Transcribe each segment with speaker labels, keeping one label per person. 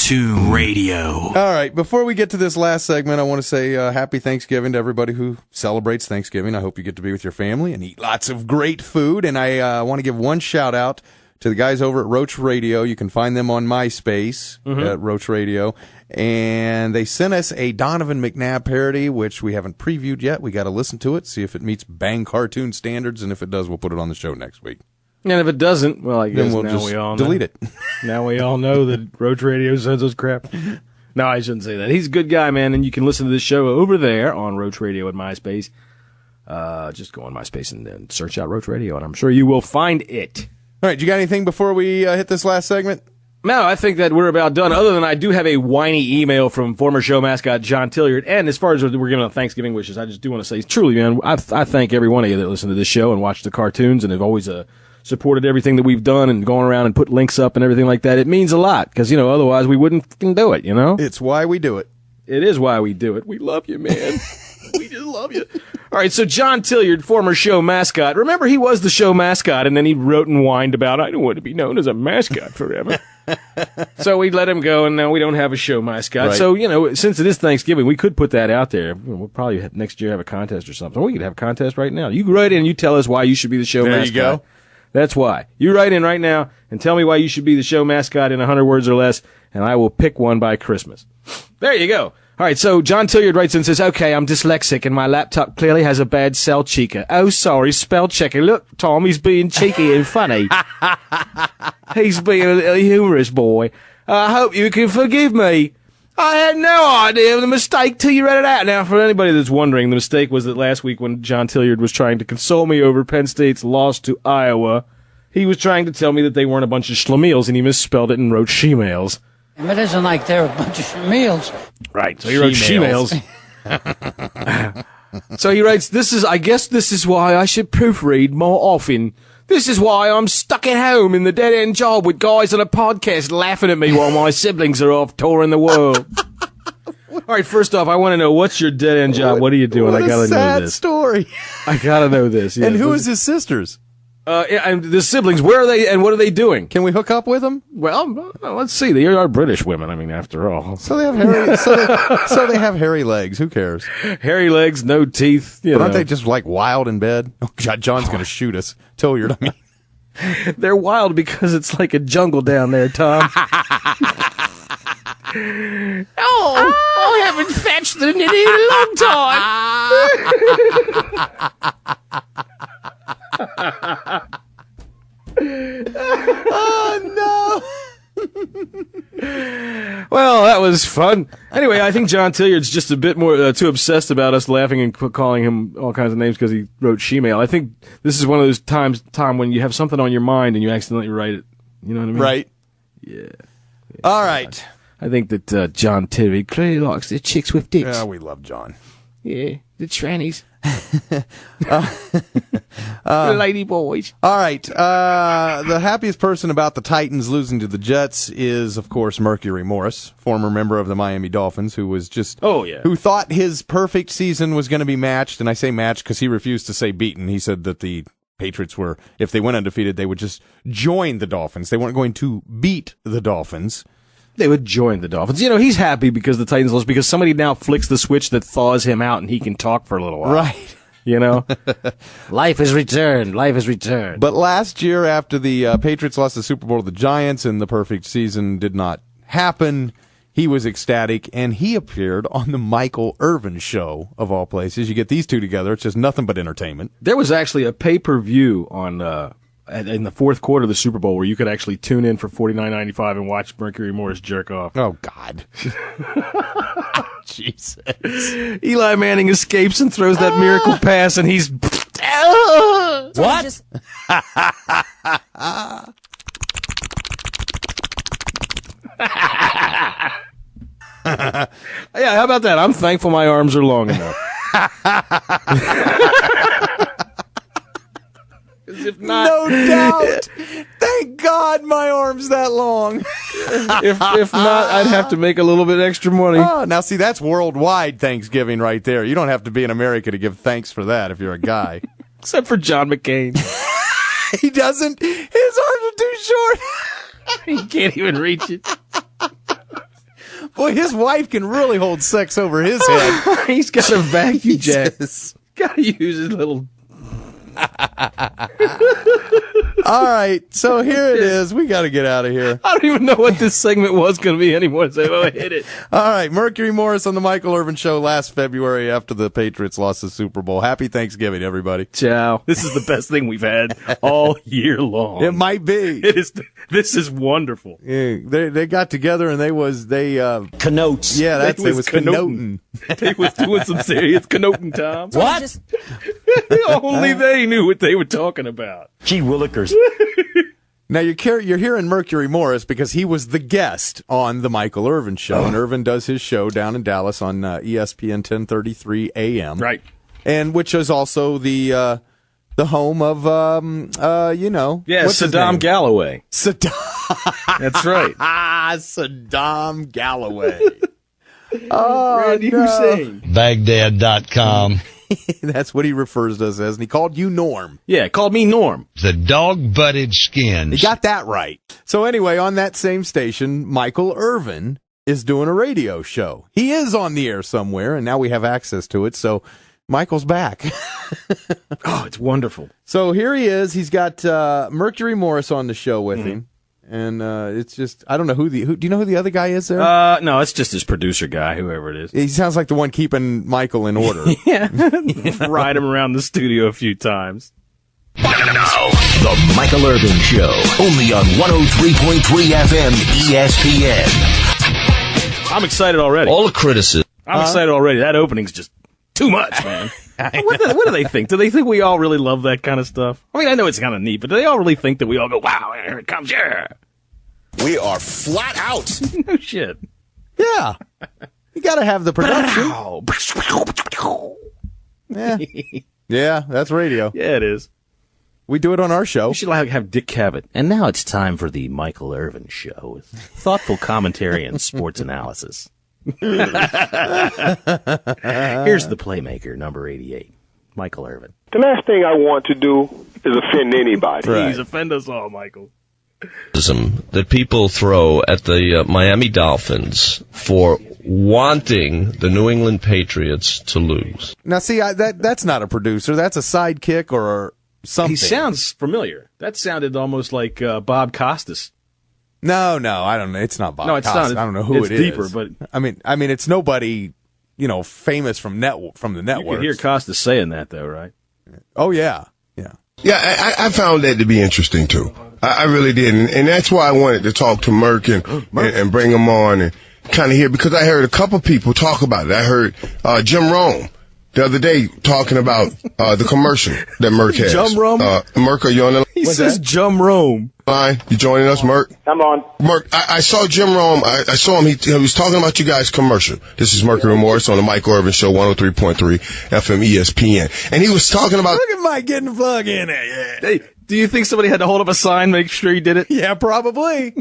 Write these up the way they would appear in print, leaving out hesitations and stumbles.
Speaker 1: Cartoon Radio.
Speaker 2: All right, before we get to this last segment, I want to say happy Thanksgiving to everybody who celebrates Thanksgiving. I hope you get to be with your family and eat lots of great food. And I want to give one shout out to the guys over at Roach Radio. You can find them on MySpace at Roach Radio. And they sent us a Donovan McNabb parody, which we haven't previewed yet. We got to listen to it, see if it meets Bang Cartoon standards. And if it does, we'll put it on the show next week.
Speaker 3: And if it doesn't, well, I guess
Speaker 2: then we'll
Speaker 3: now
Speaker 2: just
Speaker 3: we all know.
Speaker 2: delete it.
Speaker 3: Now we all know that Roach Radio sends us crap. No, I shouldn't say that. He's a good guy, man, and you can listen to this show over there on Roach Radio at MySpace. Just go on MySpace and then search out Roach Radio, and I'm sure you will find it.
Speaker 2: All right, you got anything before we hit this last segment?
Speaker 3: No, I think that we're about done, other than I do have a whiny email from former show mascot John Tilliard. And as far as we're giving out Thanksgiving wishes, I just do want to say, truly, man, I thank every one of you that listen to this show and watch the cartoons and have always supported everything that we've done and gone around and put links up and everything like that. It means a lot, because, otherwise we wouldn't fucking do it,
Speaker 2: It's why we do it.
Speaker 3: It is why we do it. We love you, man. We just love you. All right, so John Tilliard, former show mascot. Remember, he was the show mascot, and then he wrote and whined about, I don't want to be known as a mascot forever. So we let him go, and now we don't have a show mascot.
Speaker 2: Right.
Speaker 3: So, since it is Thanksgiving, we could put that out there. We'll probably next year have a contest or something. We could have a contest right now. You write in and you tell us why you should be the show mascot.
Speaker 2: There you go.
Speaker 3: That's why. You write in right now and tell me why you should be the show mascot in 100 words or less, and I will pick one by Christmas. There you go. All right, so John Tilliard writes in and says, okay, I'm dyslexic and my laptop clearly has a bad spell checker. Oh, sorry, spell checker. Look, Tom, he's being cheeky and funny. He's being a humorous boy. I hope you can forgive me. I had no idea of the mistake till you read it out. Now, for anybody that's wondering, the mistake was that last week when John Tilliard was trying to console me over Penn State's loss to Iowa, he was trying to tell me that they weren't a bunch of schlemiels, and he misspelled it and wrote shemales.
Speaker 4: It isn't like they're a bunch of schlemiels.
Speaker 3: Right, so he wrote shemales. So he writes, I guess this is why I should proofread more often. This is why I'm stuck at home in the dead-end job with guys on a podcast laughing at me while my siblings are off touring the world. All right, first off, I want to know, what's your dead-end job? What are you doing? I got to know this.
Speaker 2: Story.
Speaker 3: I got to know this. Yeah.
Speaker 2: And who is his sisters?
Speaker 3: And the siblings, where are they and what are they doing?
Speaker 2: Can we hook up with them?
Speaker 3: Well, let's see. They are British women, I mean, after all.
Speaker 2: So they have hairy, so they have hairy legs. Who cares?
Speaker 3: Hairy legs, no teeth.
Speaker 2: But aren't they just like wild in bed? Oh, God, John's going to shoot us. Tilliard, I mean.
Speaker 3: They're wild because it's like a jungle down there, Tom. I haven't fetched them in a long time.
Speaker 2: Oh, no.
Speaker 3: Well, that was fun. Anyway, I think John Tilliard's just a bit more too obsessed about us laughing and calling him all kinds of names because he wrote shemale. I think this is one of those times, Tom, when you have something on your mind and you accidentally write it. You know what I mean?
Speaker 2: Right.
Speaker 3: Yeah.
Speaker 2: All right.
Speaker 3: I think that John Tilliard clearly likes the chicks with dicks.
Speaker 2: Yeah, we love John.
Speaker 3: Yeah, the trannies. The lady boys.
Speaker 2: All right. The happiest person about the Titans losing to the Jets is, of course, Mercury Morris, former member of the Miami Dolphins, who was just who thought his perfect season was going to be matched. And I say matched because he refused to say beaten. He said that the Patriots were, if they went undefeated, they would just join the Dolphins. They weren't going to beat the Dolphins.
Speaker 3: They would join the Dolphins. He's happy because the Titans lost, because somebody now flicks the switch that thaws him out and he can talk for a little while.
Speaker 2: Right.
Speaker 3: Life has returned. Life has returned.
Speaker 2: But last year, after the Patriots lost the Super Bowl to the Giants and the perfect season did not happen, he was ecstatic, and he appeared on the Michael Irvin show, of all places. You get these two together, it's just nothing but entertainment.
Speaker 3: There was actually a pay-per-view on in the fourth quarter of the Super Bowl where you could actually tune in for $49.95 and watch Mercury Morris jerk off.
Speaker 2: Oh, God. Jesus.
Speaker 3: Eli Manning escapes and throws that miracle pass, and he's... What? Yeah, how about that? I'm thankful my arms are long enough. If not,
Speaker 2: no doubt. Thank God my arm's that long.
Speaker 3: if not, I'd have to make a little bit extra money.
Speaker 2: Oh, now see, that's worldwide Thanksgiving right there. You don't have to be in America to give thanks for that if you're a guy.
Speaker 3: Except for John McCain.
Speaker 2: He doesn't. His arms are too short.
Speaker 3: He can't even reach it.
Speaker 2: Boy, his wife can really hold sex over his head.
Speaker 3: He's got a vacuum jack.
Speaker 2: Jesus.
Speaker 3: Got to use his little.
Speaker 2: All right, so here it is. We got to get out of here.
Speaker 3: I don't even know what this segment was going to be anymore. So hit it.
Speaker 2: All right, Mercury Morris on the Michael Irvin Show last February after the Patriots lost the Super Bowl. Happy Thanksgiving, everybody.
Speaker 3: Ciao. This is the best thing we've had all year long.
Speaker 2: It might be.
Speaker 3: It is. This is wonderful.
Speaker 2: Yeah, they got together and they
Speaker 1: Connotes.
Speaker 2: yeah, that's
Speaker 3: They
Speaker 2: it was
Speaker 3: was connoting.
Speaker 2: connoting.
Speaker 3: They was doing some serious connoting, Tom.
Speaker 1: What?
Speaker 3: Only they knew what they were talking about.
Speaker 1: Gee willikers.
Speaker 2: Now you're hearing Mercury Morris because he was the guest on the Michael Irvin Show, and Irvin does his show down in Dallas on ESPN 1033 AM,
Speaker 3: Right.
Speaker 2: and which is also the home of
Speaker 3: Yeah,
Speaker 2: what's his
Speaker 3: Saddam
Speaker 2: name?
Speaker 3: Galloway.
Speaker 2: Saddam.
Speaker 3: That's right.
Speaker 2: Saddam Galloway. Oh,
Speaker 3: Randy
Speaker 2: no.
Speaker 3: Hussein.
Speaker 5: Baghdad.com.
Speaker 2: That's what he refers to us as, and he called you Norm.
Speaker 3: Yeah, called me Norm.
Speaker 5: The dog-butted skins.
Speaker 2: He got that right. So anyway, on that same station, Michael Irvin is doing a radio show. He is on the air somewhere, and now we have access to it, so Michael's back.
Speaker 3: Oh, it's wonderful.
Speaker 2: So here he is. He's got Mercury Morris on the show with him. And it's just, I don't know who do you know who the other guy is there?
Speaker 3: No, it's just his producer guy, whoever it is.
Speaker 2: He sounds like the one keeping Michael in order.
Speaker 3: Yeah. Ride him around the studio a few times.
Speaker 6: Now, the Michael Irvin Show, only on 103.3 FM ESPN.
Speaker 3: I'm excited already.
Speaker 5: All the criticism.
Speaker 3: I'm excited already. That opening's just too much, man. What do they think? Do they think we all really love that kind of stuff? I mean, I know it's kind of neat, but do they all really think that we all go, wow, here it comes, yeah.
Speaker 7: We are flat out.
Speaker 3: No shit.
Speaker 2: Yeah. You got to have the production. Yeah. Yeah, that's radio.
Speaker 3: Yeah, it is.
Speaker 2: We do it on our show.
Speaker 3: We should have Dick Cavett. And now it's time for the Michael Irvin Show with thoughtful commentary and sports analysis. Here's the playmaker, number 88, Michael Irvin.
Speaker 8: The last thing I want to do is offend anybody.
Speaker 3: Please offend us all, Michael.
Speaker 5: That people throw at the Miami Dolphins for wanting the New England Patriots to lose.
Speaker 2: Now, see, that's not a producer. That's a sidekick or something.
Speaker 3: He sounds familiar. That sounded almost like Bob Costas.
Speaker 2: No, I don't know. It's not Bob.
Speaker 3: No, it's
Speaker 2: Costas.
Speaker 3: not.
Speaker 2: I don't know who
Speaker 3: it's
Speaker 2: it is.
Speaker 3: deeper, but
Speaker 2: I mean, it's nobody, famous from the network.
Speaker 3: you could hear Costas saying that, though, right?
Speaker 2: Oh yeah.
Speaker 9: Yeah, I found that to be interesting too. I really did, and that's why I wanted to talk to Merc and bring him on and kind of hear, because I heard a couple people talk about it. I heard Jim Rome the other day talking about the commercial that Merc has.
Speaker 3: Jum Rome?
Speaker 9: Merc, are you on the
Speaker 3: He says Jum Rome.
Speaker 9: line? You joining us, Merc?
Speaker 8: I'm on.
Speaker 9: Merc, I saw Jim Rome. I saw him. He was talking about you guys' commercial. This is Mercury Morris on the Michael Irvin Show, 103.3 FM ESPN. And he was talking about...
Speaker 2: Look at Mike getting the plug in there. Yeah.
Speaker 3: Hey, do you think somebody had to hold up a sign, make sure he did it?
Speaker 2: Yeah, probably.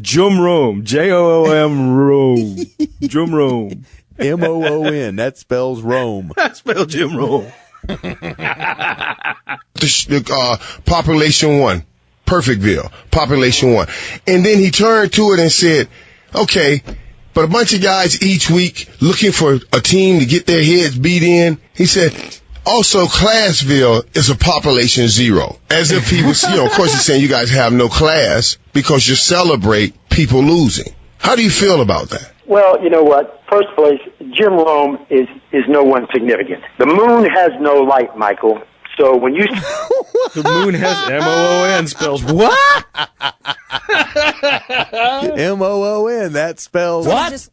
Speaker 3: Jum Rome. Joom Rome. Jum Rome.
Speaker 2: Moon. That spells Rome.
Speaker 3: I spelled Jim Rome.
Speaker 9: Population 1. Perfectville. Population 1. And then he turned to it and said, okay, but a bunch of guys each week looking for a team to get their heads beat in. He said, also Classville is a population 0. As if he was, of course he's saying you guys have no class because you celebrate people losing. How do you feel about that?
Speaker 8: Well, you know what? First place, Jim Rome is no one significant. The moon has no light, Michael. So when you...
Speaker 3: The moon has MOON spells what?
Speaker 2: MOON. That spells...
Speaker 1: What?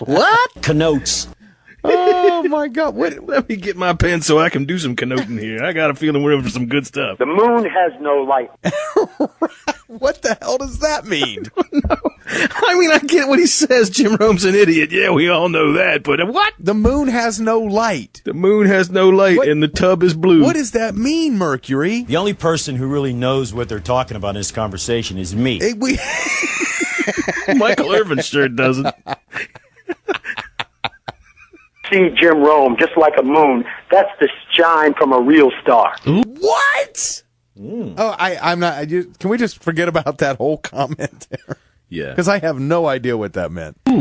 Speaker 2: What?
Speaker 1: Connotes.
Speaker 2: Oh, my God.
Speaker 3: Let me get my pen so I can do some connoting here. I got a feeling we're in for some good stuff.
Speaker 8: The moon has no light.
Speaker 2: What the hell does that mean?
Speaker 3: I mean, I get what he says. Jim Rome's an idiot. Yeah, we all know that. But what?
Speaker 2: The moon has no light.
Speaker 3: The moon has no light and the tub is blue.
Speaker 2: What does that mean, Mercury?
Speaker 1: The only person who really knows what they're talking about in this conversation is me.
Speaker 3: Michael Irvin sure doesn't.
Speaker 8: See Jim Rome, just like a moon. That's the shine from a real star.
Speaker 2: What? Oh, I'm not. Can we just forget about that whole comment there?
Speaker 3: Yeah.
Speaker 2: Because I have no idea what that meant.